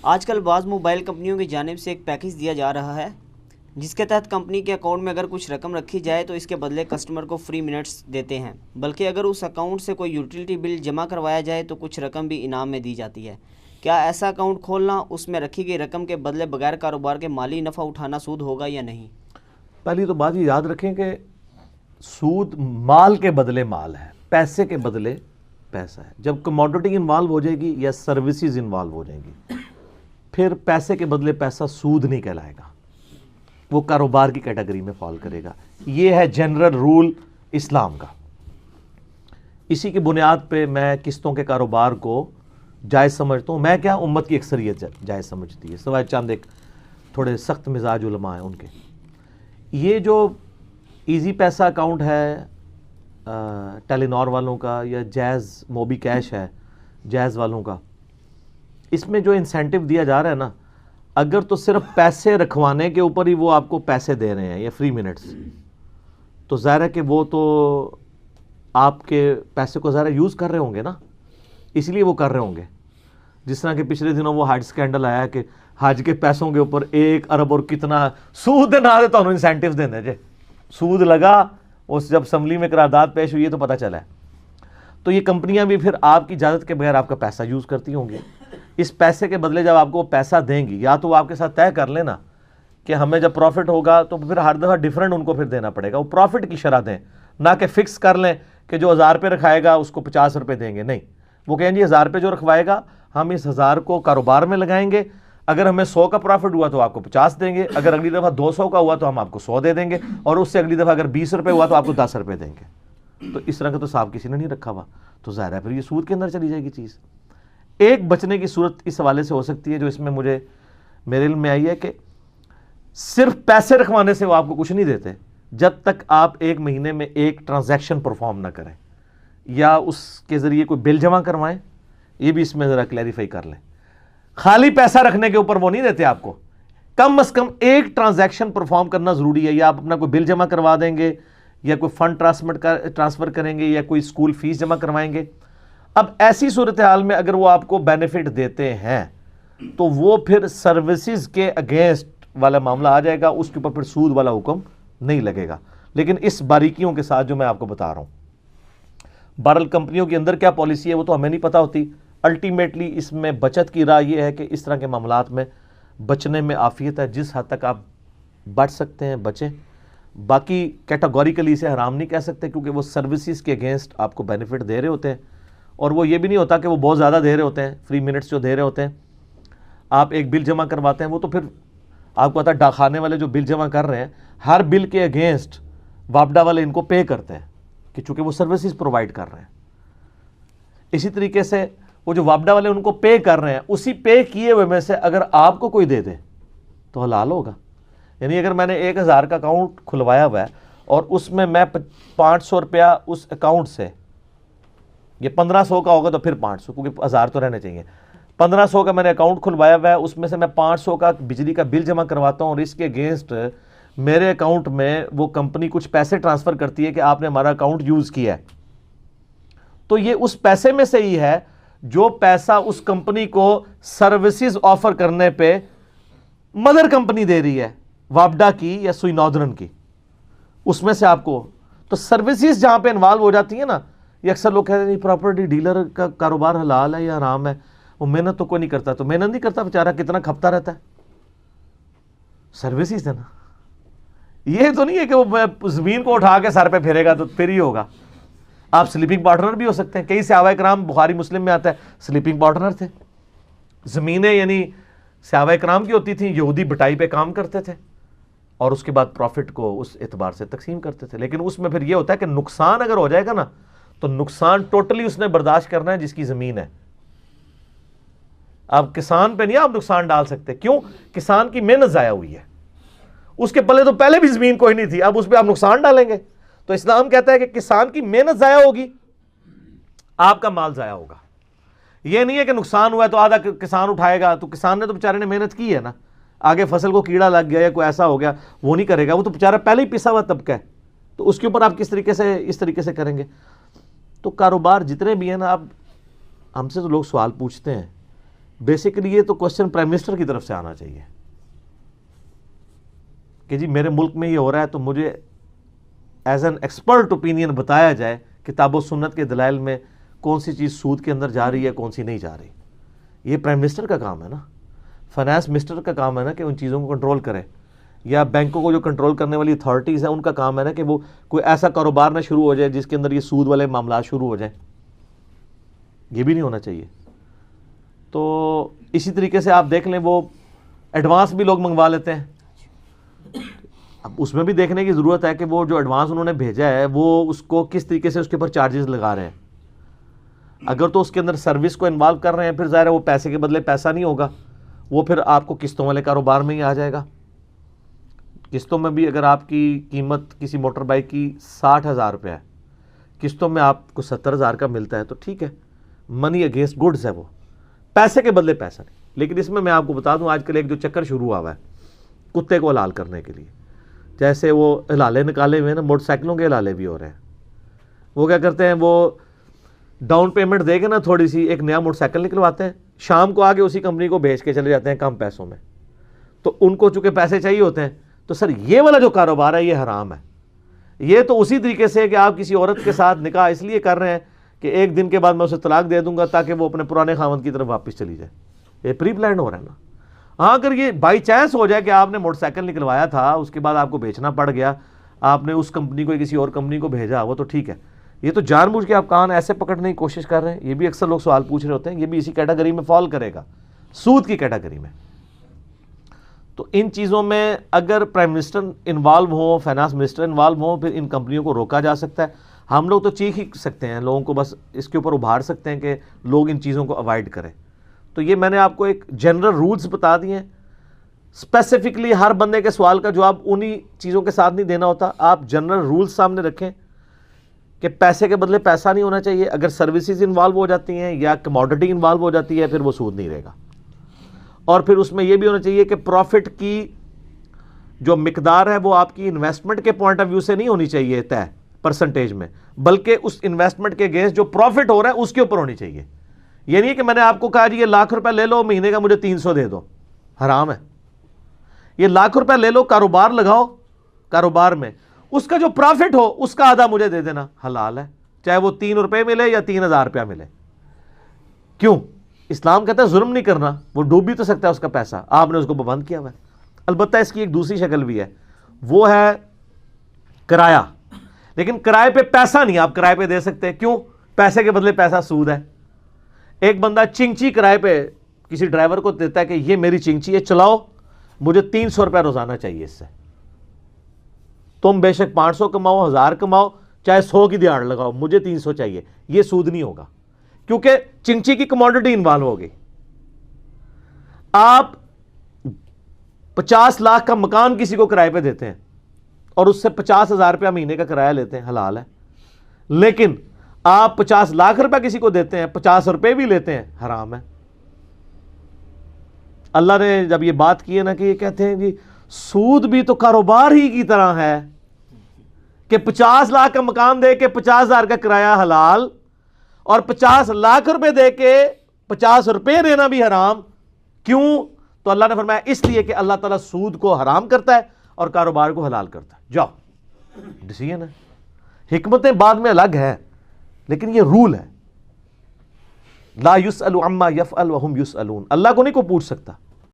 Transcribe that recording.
آج کل بعض موبائل کمپنیوں کی جانب سے ایک پیکیج دیا جا رہا ہے جس کے تحت کمپنی کے اکاؤنٹ میں اگر کچھ رقم رکھی جائے تو اس کے بدلے کسٹمر کو فری منٹس دیتے ہیں، بلکہ اگر اس اکاؤنٹ سے کوئی یوٹیلیٹی بل جمع کروایا جائے تو کچھ رقم بھی انعام میں دی جاتی ہے۔ کیا ایسا اکاؤنٹ کھولنا، اس میں رکھی گئی رقم کے بدلے بغیر کاروبار کے مالی نفع اٹھانا سود ہوگا یا نہیں؟ پہلی تو بات یہ یاد رکھیں کہ سود مال کے بدلے مال ہے، پیسے کے بدلے پیسہ ہے۔ جب کموڈٹی انوالو ہو جائے گی یا سروسز انوالو ہو جائیں گی، پھر پیسے کے بدلے پیسہ سود نہیں کہلائے گا، وہ کاروبار کی کیٹیگری میں فال کرے گا۔ یہ ہے جنرل رول اسلام کا۔ اسی کی بنیاد پہ میں قسطوں کے کاروبار کو جائز سمجھتا ہوں۔ میں کیا، امت کی اکثریت جائز سمجھتی ہے، سوائے چند ایک تھوڑے سخت مزاج علماء ہیں ان کے۔ یہ جو ایزی پیسہ اکاؤنٹ ہے ٹیلی نار والوں کا، یا جیز موبی کیش ہے جیز والوں کا، اس میں جو انسینٹیو دیا جا رہا ہے نا، اگر تو صرف پیسے رکھوانے کے اوپر ہی وہ آپ کو پیسے دے رہے ہیں یا فری منٹس، تو ظاہر ہے کہ وہ تو آپ کے پیسے کو ظاہر یوز کر رہے ہوں گے نا، اس لیے وہ کر رہے ہوں گے۔ جس طرح کہ پچھلے دنوں وہ حج سکینڈل آیا کہ حج کے پیسوں کے اوپر 1 ارب اور کتنا سود دینا ہے، تو انہوں انسینٹیو دینے جے سود لگا، اس جب اسمبلی میں قرارداد پیش ہوئی ہے تو پتہ چلا ہے۔ تو یہ کمپنیاں بھی پھر آپ کی اجازت کے بغیر آپ کا پیسہ یوز کرتی ہوں گی۔ اس پیسے کے بدلے جب آپ کو پیسہ دیں گی، یا تو وہ آپ کے ساتھ طے کر لینا کہ ہمیں جب پروفٹ ہوگا تو پھر ہر دفعہ ڈیفرنٹ ان کو پھر دینا پڑے گا، وہ پروفٹ کی شرح دیں، نہ کہ فکس کر لیں کہ جو 1000 روپے رکھائے گا اس کو 50 روپے دیں گے۔ نہیں، وہ کہیں جی 1000 روپے جو رکھوائے گا ہم اس 1000 کو کاروبار میں لگائیں گے، اگر ہمیں 100 کا پروفٹ ہوا تو آپ کو 50 دیں گے، اگر اگلی دفعہ 200 کا ہوا تو ہم آپ کو 100 دے دیں گے، اور اس سے اگلی دفعہ اگر 20 روپے ہوا تو آپ کو 10 روپے دیں گے۔ تو اس طرح کا تو صاحب کسی نے نہیں رکھا ہوا، تو ظاہر ہے پھر یہ سود کے اندر چلی جائے گی چیز۔ ایک بچنے کی صورت اس حوالے سے ہو سکتی ہے جو اس میں مجھے میرے علم میں آئی ہے، کہ صرف پیسے رکھوانے سے وہ آپ کو کچھ نہیں دیتے جب تک آپ 1 مہینے میں ایک ٹرانزیکشن پرفارم نہ کریں، یا اس کے ذریعے کوئی بل جمع کروائیں۔ یہ بھی اس میں ذرا کلیریفائی کر لیں، خالی پیسہ رکھنے کے اوپر وہ نہیں دیتے آپ کو، کم از کم ایک ٹرانزیکشن پرفارم کرنا ضروری ہے، یا آپ اپنا کوئی بل جمع کروا دیں گے، یا کوئی فنڈ ٹرانسفر کریں گے، یا کوئی اسکول فیس جمع کروائیں گے۔ اب ایسی صورتحال میں اگر وہ آپ کو بینیفٹ دیتے ہیں تو وہ پھر سروسز کے اگینسٹ والا معاملہ آ جائے گا، اس کے اوپر پھر سود والا حکم نہیں لگے گا، لیکن اس باریکیوں کے ساتھ جو میں آپ کو بتا رہا ہوں۔ بہرحال کمپنیوں کے اندر کیا پالیسی ہے وہ تو ہمیں نہیں پتہ ہوتی، الٹیمیٹلی اس میں بچت کی راہ یہ ہے کہ اس طرح کے معاملات میں بچنے میں عافیت ہے، جس حد تک آپ بچ سکتے ہیں بچیں۔ باقی کیٹاگوریکلی اسے حرام نہیں کہہ سکتے، کیونکہ وہ سروسز کے اگینسٹ آپ کو بینیفٹ دے رہے ہوتے ہیں، اور وہ یہ بھی نہیں ہوتا کہ وہ بہت زیادہ دے رہے ہوتے ہیں، فری منٹس جو دے رہے ہوتے ہیں۔ آپ ایک بل جمع کرواتے ہیں، وہ تو پھر آپ کو پتا ہے ڈاکخانے والے جو بل جمع کر رہے ہیں، ہر بل کے اگینسٹ وابڈا والے ان کو پے کرتے ہیں، کہ چونکہ وہ سروسز پرووائڈ کر رہے ہیں۔ اسی طریقے سے وہ جو وابڈا والے ان کو پے کر رہے ہیں، اسی پے کیے ہوئے میں سے اگر آپ کو کوئی دے دے تو حلال ہوگا۔ یعنی اگر میں نے 1000 کا اکاؤنٹ کھلوایا ہوا ہے اور اس میں 500 روپیہ اس اکاؤنٹ سے، یہ 1500 کا ہوگا تو پھر 500، کیونکہ 1000 تو رہنے چاہیے، 1500 کا میں نے اکاؤنٹ کھلوایا ہوا ہے، اس میں سے میں 500 کا بجلی کا بل جمع کرواتا ہوں، اور اس کے اگینسٹ میرے اکاؤنٹ میں وہ کمپنی کچھ پیسے ٹرانسفر کرتی ہے کہ آپ نے ہمارا اکاؤنٹ یوز کیا ہے، تو یہ اس پیسے میں سے ہی ہے جو پیسہ اس کمپنی کو سروسز آفر کرنے پہ مدر کمپنی دے رہی ہے، وابڈا کی یا سوئی ناردرن کی، اس میں سے آپ کو تو سروسز جہاں پہ انوالو ہو جاتی ہیں نا، یہ اکثر لوگ کہتے ہیں پراپرٹی ڈیلر کا کاروبار حلال ہے یا حرام ہے، وہ محنت تو کوئی نہیں کرتا، تو محنت نہیں کرتا بیچارہ، کتنا کھپتا رہتا ہے، سروسز دینا۔ یہ تو نہیں ہے کہ وہ زمین کو اٹھا کے سر پہ پھیرے گا تو پھر ہی ہوگا۔ آپ سلیپنگ پارٹنر بھی ہو سکتے ہیں، کئی صحابہ کرام، بخاری مسلم میں آتا ہے، سلیپنگ پارٹنر تھے۔ زمینیں یعنی صحابہ کرام کی ہوتی تھیں، یہودی بٹائی پہ کام کرتے تھے، اور اس کے بعد پروفٹ کو اس اعتبار سے تقسیم کرتے تھے، لیکن اس میں پھر یہ ہوتا ہے کہ نقصان اگر ہو جائے گا نا تو نقصان ٹوٹلی اس نے برداشت کرنا ہے جس کی زمین ہے۔ اب کسان پہ نہیں آپ نقصان ڈال سکتے، کیوں؟ کسان کی محنت ضائع ہوئی ہے، اس کے پلے تو پہلے بھی زمین کوئی نہیں تھی، اب اس پہ آپ نقصان ڈالیں گے؟ تو اسلام کہتا ہے کہ کسان کی محنت ضائع ہوگی، آپ کا مال ضائع ہوگا۔ یہ نہیں ہے کہ نقصان ہوا ہے تو آدھا کسان اٹھائے گا، تو کسان نے تو بیچارے نے محنت کی ہے نا، آگے فصل کو کیڑا لگ گیا یا کوئی ایسا ہو گیا وہ نہیں کرے گا، وہ تو بیچارہ پہلے ہی پسا ہوا طبقہ ہے، تو اس کے اوپر آپ کس طریقے سے اس طریقے سے کریں گے؟ تو کاروبار جتنے بھی ہیں نا، اب ہم سے تو لوگ سوال پوچھتے ہیں بیسیکلی یہ تو کوشچن پرائم منسٹر کی طرف سے آنا چاہیے کہ جی میرے ملک میں یہ ہو رہا ہے تو مجھے ایز این ایکسپرٹ اوپینین بتایا جائے کتاب و سنت کے دلائل میں کون سی چیز سود کے اندر جا رہی ہے کون سی نہیں جا رہی. یہ پرائم منسٹر کا کام ہے نا, فائنانس منسٹر کا کام ہے نا کہ ان چیزوں کو کنٹرول کرے, یا بینکوں کو جو کنٹرول کرنے والی اتھارٹیز ہیں ان کا کام ہے نا کہ وہ کوئی ایسا کاروبار نہ شروع ہو جائے جس کے اندر یہ سود والے معاملات شروع ہو جائیں. یہ بھی نہیں ہونا چاہیے. تو اسی طریقے سے آپ دیکھ لیں وہ ایڈوانس بھی لوگ منگوا لیتے ہیں. اب اس میں بھی دیکھنے کی ضرورت ہے کہ وہ جو ایڈوانس انہوں نے بھیجا ہے وہ اس کو کس طریقے سے اس کے اوپر چارجز لگا رہے ہیں. اگر تو اس کے اندر سروس کو انوالو کر رہے ہیں پھر ظاہر ہے وہ پیسے کے بدلے پیسہ نہیں ہوگا, وہ پھر آپ کو قسطوں والے کاروبار میں ہی آ جائے گا. قسطوں میں بھی اگر آپ کی قیمت کسی موٹر بائک کی 60,000 روپے ہے, قسطوں میں آپ کو 70,000 کا ملتا ہے تو ٹھیک ہے, منی اگینسٹ گڈز ہے, وہ پیسے کے بدلے پیسہ نہیں. لیکن اس میں آپ کو بتا دوں آج کل ایک جو چکر شروع ہوا ہے کتے کو حلال کرنے کے لیے, جیسے وہ حلالے نکالے ہوئے ہیں نا, موٹر سائیکلوں کے حلالے بھی ہو رہے ہیں. وہ کیا کرتے ہیں, وہ ڈاؤن پیمنٹ دے کے نا تھوڑی سی ایک نیا موٹر سائیکل نکلواتے ہیں, شام کو آگے اسی کمپنی کو بھیج کے چلے جاتے ہیں کم پیسوں میں. تو ان کو چونکہ پیسے چاہیے ہوتے ہیں تو سر یہ والا جو کاروبار ہے یہ حرام ہے. یہ تو اسی طریقے سے کہ آپ کسی عورت کے ساتھ نکاح اس لیے کر رہے ہیں کہ ایک دن کے بعد میں اسے طلاق دے دوں گا تاکہ وہ اپنے پرانے خاوند کی طرف واپس چلی جائے. یہ پری پلانڈ ہو رہا ہے نا. ہاں اگر یہ بائی چانس ہو جائے کہ آپ نے موٹر سائیکل نکلوایا تھا اس کے بعد آپ کو بیچنا پڑ گیا, آپ نے اس کمپنی کو کسی اور کمپنی کو بھیجا, وہ تو ٹھیک ہے. یہ تو جان بوجھ کے آپ کان ایسے پکڑنے کی کوشش کر رہے ہیں. یہ بھی اکثر لوگ سوال پوچھ رہے ہوتے ہیں, یہ بھی اسی کیٹیگری میں فال کرے گا, سود کی کیٹیگری میں. تو ان چیزوں میں اگر پرائم منسٹر انوالو ہوں, فائنانس منسٹر انوالو ہوں, پھر ان کمپنیوں کو روکا جا سکتا ہے. ہم لوگ تو چیخ ہی سکتے ہیں, لوگوں کو بس اس کے اوپر ابھار سکتے ہیں کہ لوگ ان چیزوں کو اوائڈ کریں. تو یہ میں نے آپ کو ایک جنرل رولز بتا دیے ہیں. اسپیسیفکلی ہر بندے کے سوال کا جواب انہی چیزوں کے ساتھ نہیں دینا ہوتا. آپ جنرل رولز سامنے رکھیں کہ پیسے کے بدلے پیسہ نہیں ہونا چاہیے. اگر سروسز انوالو ہو جاتی ہیں یا کموڈٹی انوالو ہو جاتی ہے پھر وہ سود نہیں رہے گا. اور پھر اس میں یہ بھی ہونا چاہیے کہ پروفٹ کی جو مقدار ہے وہ آپ کی انویسٹمنٹ کے پوائنٹ آف ویو سے نہیں ہونی چاہیے طے پرسنٹیج میں, بلکہ اس انویسٹمنٹ کے اگینسٹ جو پروفٹ ہو رہا ہے اس کے اوپر ہونی چاہیے. یہ نہیں کہ میں نے آپ کو کہا جی یہ ₹1,00,000 لے لو, مہینے کا مجھے 300 دے دو, حرام ہے. یہ ₹1,00,000 لے لو, کاروبار لگاؤ, کاروبار میں اس کا جو پروفٹ ہو اس کا آدھا مجھے دے دینا, حلال ہے, چاہے وہ ₹3 ملے یا ₹3,000 ملے. کیوں؟ اسلام کہتا ہے ظلم نہیں کرنا. وہ ڈوب بھی تو سکتا ہے اس کا پیسہ, آپ نے اس کو پابند کیا ہوا ہے. البتہ اس کی ایک دوسری شکل بھی ہے, وہ ہے کرایہ. لیکن کرائے پہ پیسہ نہیں آپ کرائے پہ دے سکتے. کیوں؟ پیسے کے بدلے پیسہ سود ہے. ایک بندہ چنگچی کرائے پہ کسی ڈرائیور کو دیتا ہے کہ یہ میری چنگچی ہے, چلاؤ, مجھے ₹300 روزانہ چاہیے اس سے. تم بے شک 500 کماؤ, 1000 کماؤ, چاہے 100 کی دیہڑ لگاؤ, مجھے 300 چاہیے. یہ سود نہیں ہوگا کیونکہ چنگچی کی کموڈٹی انوالو ہوگی. آپ 50 لاکھ کا مکان کسی کو کرائے پہ دیتے ہیں اور اس سے ₹50,000 مہینے کا کرایہ لیتے ہیں, حلال ہے. لیکن آپ 50 لاکھ روپے کسی کو دیتے ہیں, ₹50 بھی لیتے ہیں, حرام ہے. اللہ نے جب یہ بات کی ہے نا کہ یہ کہتے ہیں جی سود بھی تو کاروبار ہی کی طرح ہے کہ 50 لاکھ کا مکان دے کے 50,000 کا کرایہ حلال, اور 50 لاکھ روپے دے کے ₹50 دینا بھی حرام. کیوں؟ تو اللہ نے فرمایا اس لیے کہ اللہ تعالیٰ سود کو حرام کرتا ہے اور کاروبار کو حلال کرتا ہے. جاؤ, ڈیسیژن ہے. حکمتیں بعد میں الگ ہے لیکن یہ رول ہے. لا یسأل عما یفعل وہم یسألون. اللہ کو نہیں کوئی پوچھ سکتا.